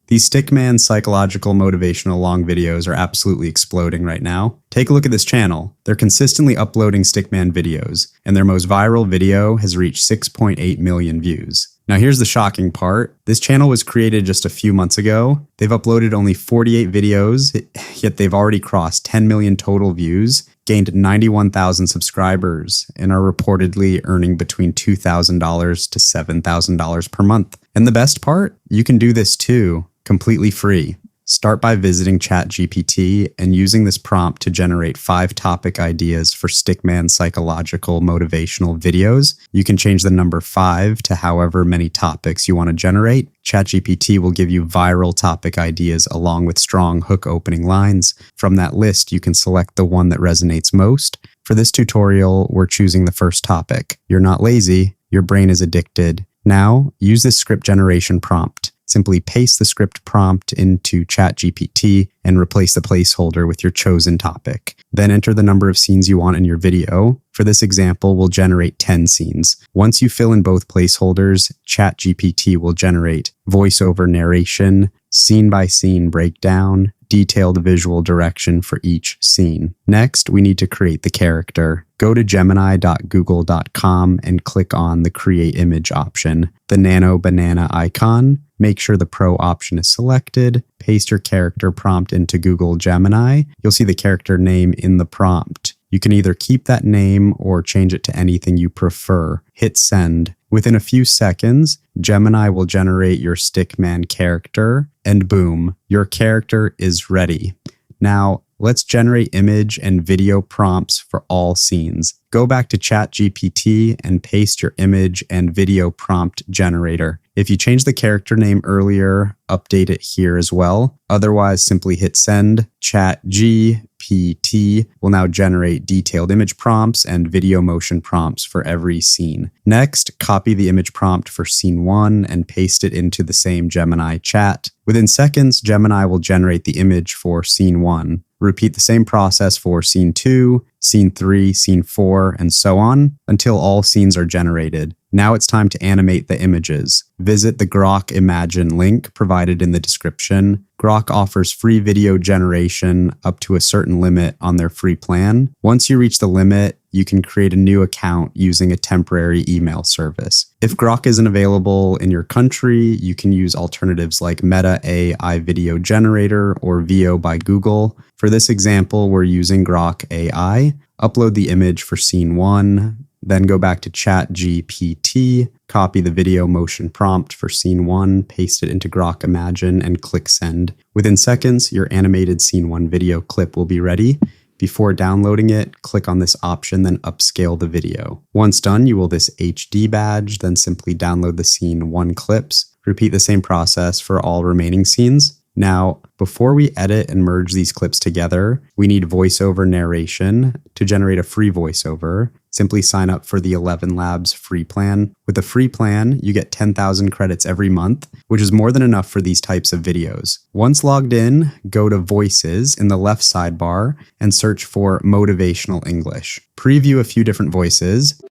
These Stickman psychological motivational long videos are absolutely exploding right now. Take a look at this channel. They're consistently uploading Stickman videos, and their most viral video has reached 6.8 million views. Now here's the shocking part. This channel was created just a few months ago. They've uploaded only 48 videos, yet they've already crossed 10 million total views, gained 91,000 subscribers, and are reportedly earning between $2,000 to $7,000 per month. And the best part? You can do this too, completely free. Start by visiting ChatGPT and using this prompt to generate 5 topic ideas for Stickman psychological motivational videos. You can change the number 5 to however many topics you want to generate. ChatGPT will give you viral topic ideas along with strong hook opening lines. From that list, you can select the one that resonates most. For this tutorial, we're choosing the first topic. You're not lazy, your brain is addicted. Now, use this script generation prompt. Simply paste the script prompt into ChatGPT and replace the placeholder with your chosen topic. Then enter the number of scenes you want in your video. For this example, we'll generate 10 scenes. Once you fill in both placeholders, ChatGPT will generate voiceover narration, scene-by-scene breakdown, detailed visual direction for each scene. Next, we need to create the character. Go to gemini.google.com and click on the Create Image option, the nano banana icon. Make sure the Pro option is selected. Paste your character prompt into Google Gemini. You'll see the character name in the prompt. You can either keep that name or change it to anything you prefer. Hit send. Within a few seconds, Gemini will generate your Stickman character, and boom, your character is ready. Now, let's generate image and video prompts for all scenes. Go back to ChatGPT and paste your image and video prompt generator. If you changed the character name earlier, update it here as well. Otherwise, simply hit send. ChatGPT will now generate detailed image prompts and video motion prompts for every scene. Next, copy the image prompt for scene 1 and paste it into the same Gemini chat. Within seconds, Gemini will generate the image for scene 1. Repeat the same process for scene 2, scene 3, scene 4, and so on until all scenes are generated. Now it's time to animate the images. Visit the Grok Imagine link provided in the description. Grok offers free video generation up to a certain limit on their free plan. Once you reach the limit, you can create a new account using a temporary email service. If Grok isn't available in your country, you can use alternatives like Meta AI Video Generator or VO by Google. For this example, we're using Grok AI. Upload the image for scene 1. Then go back to ChatGPT, copy the video motion prompt for scene 1, paste it into Grok Imagine, and click send. Within seconds, your animated scene 1 video clip will be ready. Before downloading it, click on this option, then upscale the video. Once done, you will this HD badge, then simply download the scene 1 clips. Repeat the same process for all remaining scenes. Now, before we edit and merge these clips together, we need voiceover narration. To generate a free voiceover, simply sign up for the 11 Labs free plan. With a free plan, you get 10,000 credits every month, which is more than enough for these types of videos. Once logged in, go to Voices in the left sidebar and search for Motivational English. Preview a few different voices.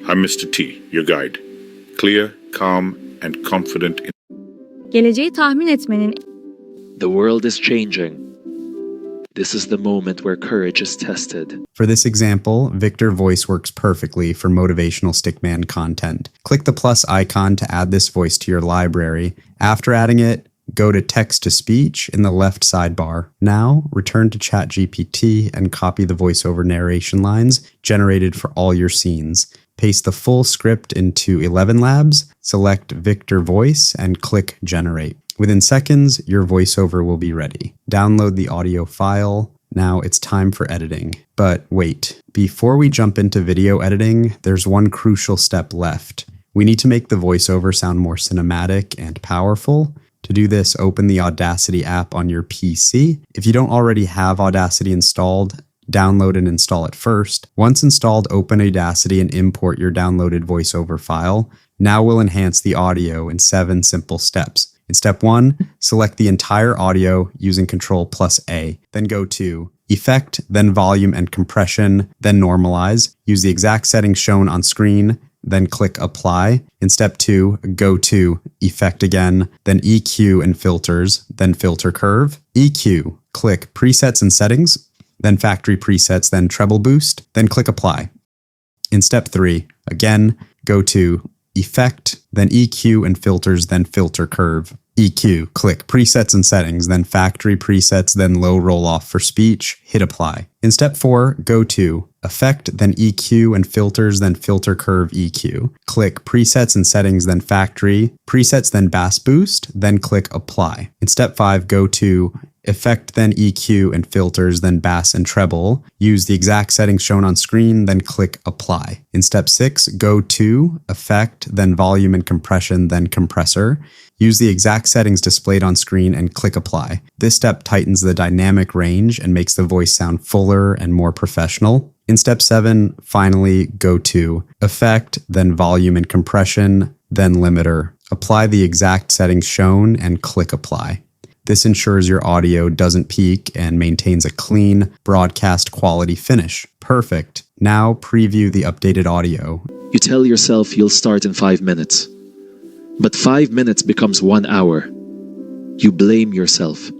I'm Mr. T, your guide. Clear, calm, and confident in Geleceği tahmin etmenin The world is changing. This is the moment where courage is tested. For this example, Victor voice works perfectly for motivational Stickman content. Click the plus icon to add this voice to your library. After adding it, go to text-to-speech in the left sidebar. Now, return to ChatGPT and copy the voiceover narration lines generated for all your scenes. Paste the full script into 11 Labs, select Victor Voice, and click Generate. Within seconds, your voiceover will be ready. Download the audio file. Now it's time for editing. But wait, before we jump into video editing, there's one crucial step left. We need to make the voiceover sound more cinematic and powerful. To do this, open the Audacity app on your PC. If you don't already have Audacity installed, download and install it first. Once installed, open Audacity and import your downloaded voiceover file. Now we'll enhance the audio in 7 simple steps. In step 1, select the entire audio using Ctrl+A. Then go to Effect, then Volume and Compression, then Normalize. Use the exact settings shown on screen. then click Apply. In step 2, go to Effect again, then EQ and Filters, then Filter Curve. EQ, click Presets and Settings, then Factory Presets, then Treble Boost, then click Apply. In step 3, again, go to Effect, then EQ and Filters, then Filter Curve. EQ, click Presets and Settings, then Factory Presets, then Low Roll-Off for Speech, hit Apply. In step 4, go to Effect, then EQ and Filters, then Filter Curve EQ. Click Presets and Settings, then Factory, Presets, then Bass Boost, then click Apply. In step 5, go to Effect, then EQ and Filters, then Bass and Treble. Use the exact settings shown on screen, then click Apply. In step 6, go to Effect, then Volume and Compression, then Compressor. Use the exact settings displayed on screen and click Apply. This step tightens the dynamic range and makes the voice sound fuller and more professional. In step 7, finally, go to Effect, then Volume and Compression, then Limiter. Apply the exact settings shown and click Apply. This ensures your audio doesn't peak and maintains a clean, broadcast quality finish. Perfect. Now preview the updated audio. You tell yourself you'll start in 5 minutes. But 5 minutes becomes 1 hour. You blame yourself.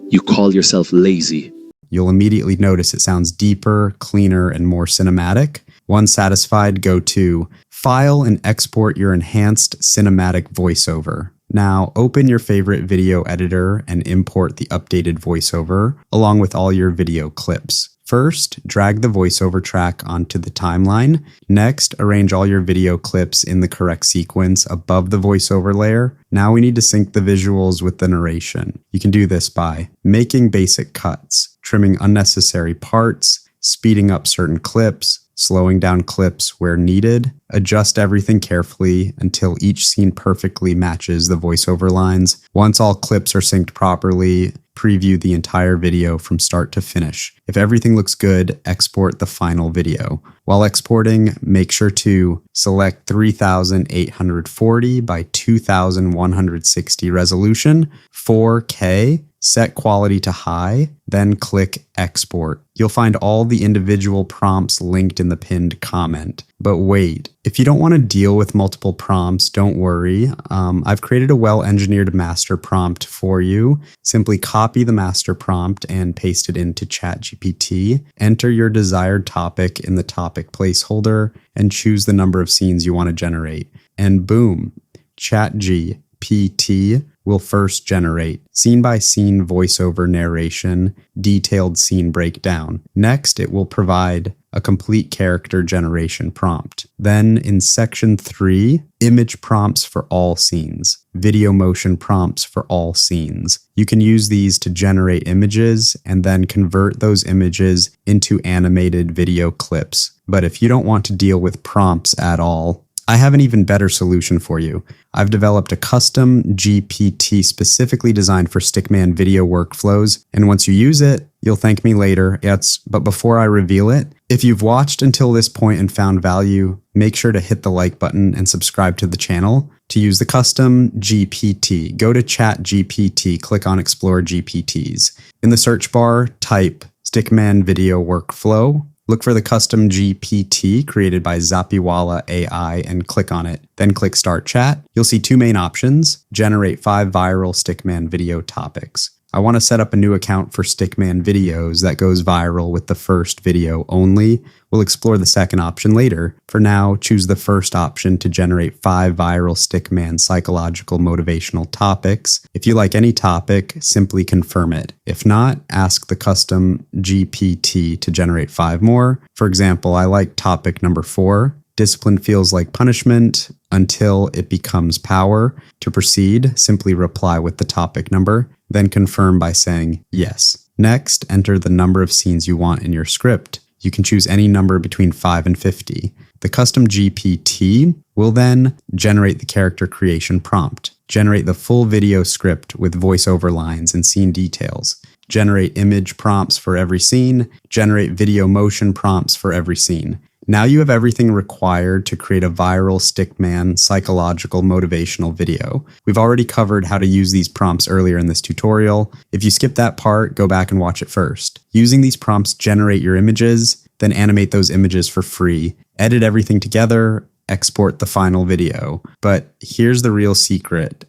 You call yourself lazy. You'll immediately notice it sounds deeper, cleaner, and more cinematic. Once satisfied, go to File and export your enhanced cinematic voiceover. Now open your favorite video editor and import the updated voiceover along with all your video clips. First, drag the voiceover track onto the timeline. Next, arrange all your video clips in the correct sequence above the voiceover layer. Now we need to sync the visuals with the narration. You can do this by making basic cuts, trimming unnecessary parts, speeding up certain clips, slowing down clips where needed, adjust everything carefully until each scene perfectly matches the voiceover lines. Once all clips are synced properly, preview the entire video from start to finish. If everything looks good, export the final video. While exporting, make sure to select 3840 by 2160 resolution, 4K, set quality to high, then click Export. You'll find all the individual prompts linked in the pinned comment. But wait, if you don't want to deal with multiple prompts, don't worry. I've created a well-engineered master prompt for you. Simply copy the master prompt and paste it into ChatGPT. Enter your desired topic in the topic placeholder and choose the number of scenes you want to generate. And boom, ChatGPT will first generate scene-by-scene voiceover narration, detailed scene breakdown. Next, it will provide a complete character generation prompt. Then in section 3, image prompts for all scenes, video motion prompts for all scenes. You can use these to generate images and then convert those images into animated video clips. But if you don't want to deal with prompts at all, I have an even better solution for you. I've developed a custom GPT specifically designed for Stickman video workflows, and once you use it, you'll thank me later. But before I reveal it, if you've watched until this point and found value, make sure to hit the like button and subscribe to the channel. To use the custom GPT, go to ChatGPT, click on Explore GPTs. In the search bar, type Stickman video workflow. Look for the custom GPT created by Zapiwala AI and click on it. Then click Start Chat. You'll see two main options: generate 5 viral Stickman video topics. I want to set up a new account for Stickman videos that goes viral with the first video only. We'll explore the second option later. For now, choose the first option to generate 5 viral Stickman psychological motivational topics. If you like any topic, simply confirm it. If not, ask the custom GPT to generate 5 more. For example, I like topic number 4. Discipline feels like punishment until it becomes power. To proceed, simply reply with the topic number, then confirm by saying yes. Next, enter the number of scenes you want in your script. You can choose any number between 5 and 50. The custom GPT will then generate the character creation prompt, generate the full video script with voiceover lines and scene details, generate image prompts for every scene, generate video motion prompts for every scene. Now you have everything required to create a viral Stickman psychological motivational video. We've already covered how to use these prompts earlier in this tutorial. If you skipped that part, go back and watch it first. Using these prompts, generate your images, then animate those images for free. Edit everything together, export the final video. But here's the real secret.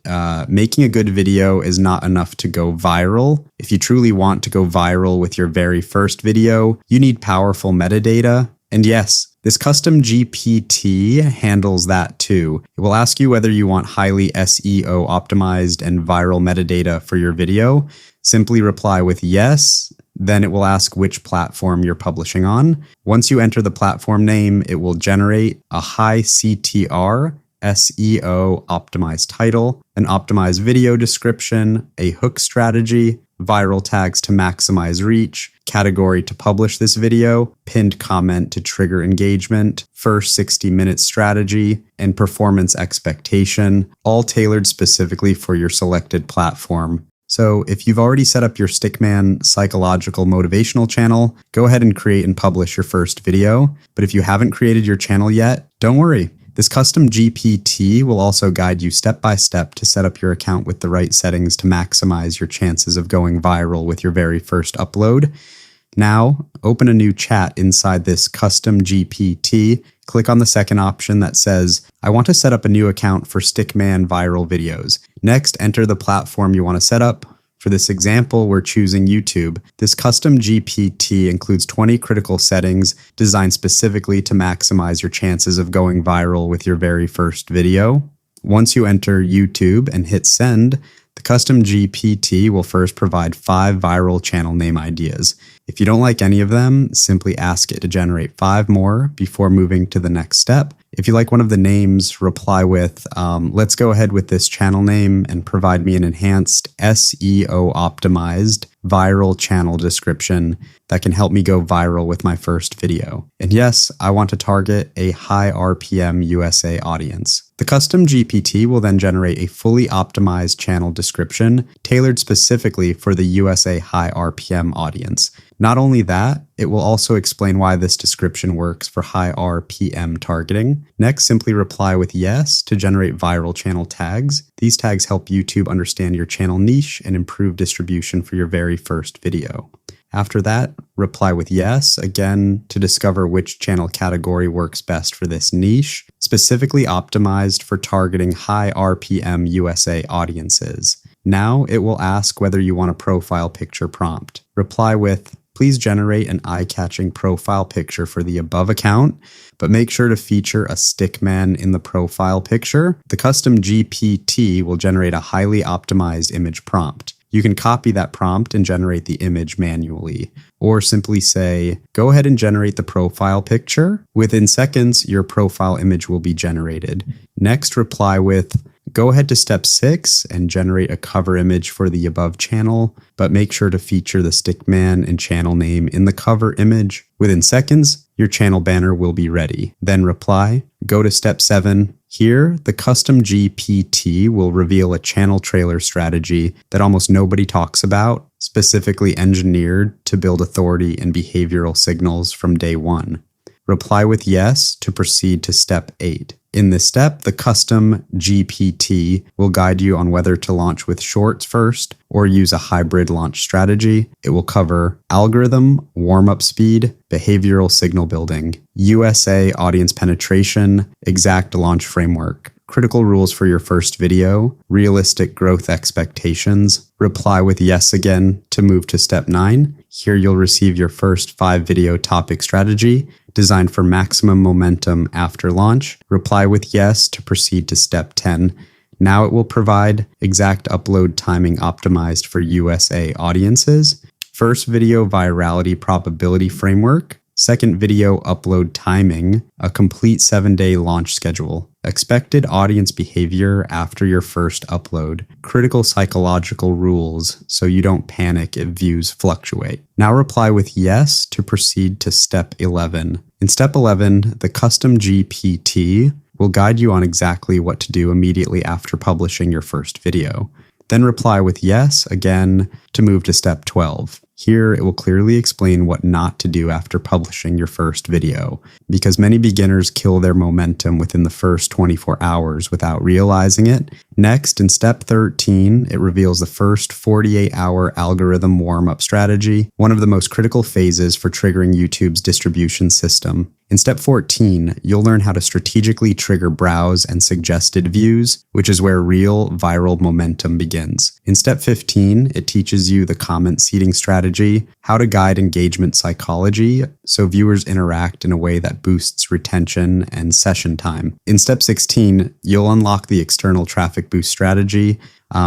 Making a good video is not enough to go viral. If you truly want to go viral with your very first video, you need powerful metadata. And yes, this custom GPT handles that too. It will ask you whether you want highly SEO optimized and viral metadata for your video. Simply reply with yes. Then it will ask which platform you're publishing on. Once you enter the platform name, it will generate a high CTR SEO optimized title, an optimized video description, a hook strategy, viral tags to maximize reach, category to publish this video, pinned comment to trigger engagement, first 60-minute strategy, and performance expectation, all tailored specifically for your selected platform. So if you've already set up your Stickman psychological motivational channel, go ahead and create and publish your first video. But if you haven't created your channel yet, don't worry. This custom GPT will also guide you step by step to set up your account with the right settings to maximize your chances of going viral with your very first upload. Now, open a new chat inside this custom GPT. Click on the second option that says, I want to set up a new account for Stickman viral videos. Next, enter the platform you want to set up. For this example, we're choosing YouTube. This custom GPT includes 20 critical settings designed specifically to maximize your chances of going viral with your very first video. Once you enter YouTube and hit send, the custom GPT will first provide 5 viral channel name ideas. If you don't like any of them, simply ask it to generate 5 more before moving to the next step. If you like one of the names, reply with, let's go ahead with this channel name and provide me an enhanced SEO optimized viral channel description that can help me go viral with my first video. And yes, I want to target a high RPM USA audience. The custom GPT will then generate a fully optimized channel description tailored specifically for the USA high RPM audience. Not only that, it will also explain why this description works for high RPM targeting. Next, simply reply with yes to generate viral channel tags. These tags help YouTube understand your channel niche and improve distribution for your very first video. After that, reply with yes, again, to discover which channel category works best for this niche, specifically optimized for targeting high RPM USA audiences. Now it will ask whether you want a profile picture prompt. Reply with, please generate an eye-catching profile picture for the above account, but make sure to feature a Stickman in the profile picture. The custom GPT will generate a highly optimized image prompt. You can copy that prompt and generate the image manually, or simply say, go ahead and generate the profile picture. Within seconds, your profile image will be generated. Next, reply with, go ahead to step 6 and generate a cover image for the above channel, but make sure to feature the Stickman and channel name in the cover image. Within seconds, your channel banner will be ready. Then reply, go to step 7. Here, the custom GPT will reveal a channel trailer strategy that almost nobody talks about, specifically engineered to build authority and behavioral signals from day one. Reply with yes to proceed to step 8. In this step, the custom GPT will guide you on whether to launch with shorts first or use a hybrid launch strategy. It will cover algorithm, warm-up speed, behavioral signal building, USA audience penetration, exact launch framework, critical rules for your first video, realistic growth expectations. Reply with yes again to move to step 9. Here you'll receive your first 5 video topic strategy designed for maximum momentum after launch. Reply with yes to proceed to step 10. Now it will provide exact upload timing optimized for USA audiences. First video virality probability framework. Second video upload timing, a complete 7-day launch schedule. Expected audience behavior after your first upload. Critical psychological rules so you don't panic if views fluctuate. Now reply with yes to proceed to step 11. In step 11, the custom GPT will guide you on exactly what to do immediately after publishing your first video. Then reply with yes again to move to step 12. Here, it will clearly explain what not to do after publishing your first video, because many beginners kill their momentum within the first 24 hours without realizing it. Next, in step 13, it reveals the first 48-hour algorithm warm-up strategy, one of the most critical phases for triggering YouTube's distribution system. In step 14, you'll learn how to strategically trigger browse and suggested views, which is where real viral momentum begins. In step 15, it teaches you the comment seeding strategy, how to guide engagement psychology so viewers interact in a way that boosts retention and session time. In step 16, you'll unlock the external traffic boost strategy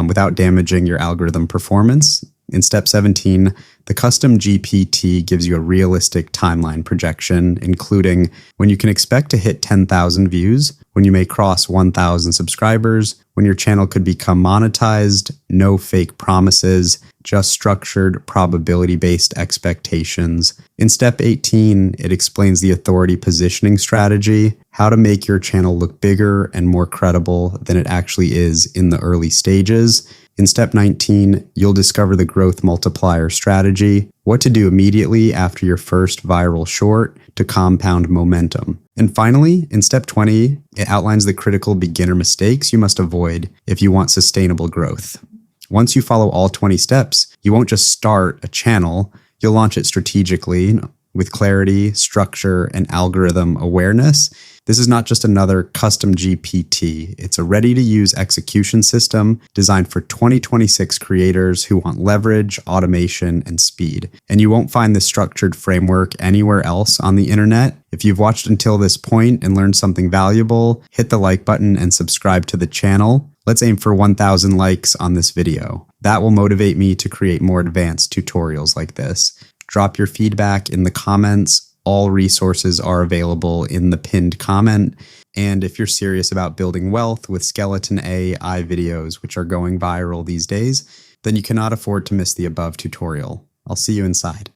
without damaging your algorithm performance. In step 17, the custom GPT gives you a realistic timeline projection, including when you can expect to hit 10,000 views, when you may cross 1,000 subscribers, when your channel could become monetized, no fake promises, just structured probability-based expectations. In step 18, it explains the authority positioning strategy, how to make your channel look bigger and more credible than it actually is in the early stages. In step 19, you'll discover the growth multiplier strategy, what to do immediately after your first viral short to compound momentum. And finally, in step 20, it outlines the critical beginner mistakes you must avoid if you want sustainable growth. Once you follow all 20 steps, you won't just start a channel, you'll launch it strategically with clarity, structure, and algorithm awareness. This is not just another custom GPT. It's a ready-to-use execution system designed for 2026 creators who want leverage, automation, and speed. And you won't find this structured framework anywhere else on the internet. If you've watched until this point and learned something valuable, hit the like button and subscribe to the channel. Let's aim for 1,000 likes on this video. That will motivate me to create more advanced tutorials like this. Drop your feedback in the comments. All resources are available in the pinned comment. And if you're serious about building wealth with skeleton AI videos, which are going viral these days, then you cannot afford to miss the above tutorial. I'll see you inside.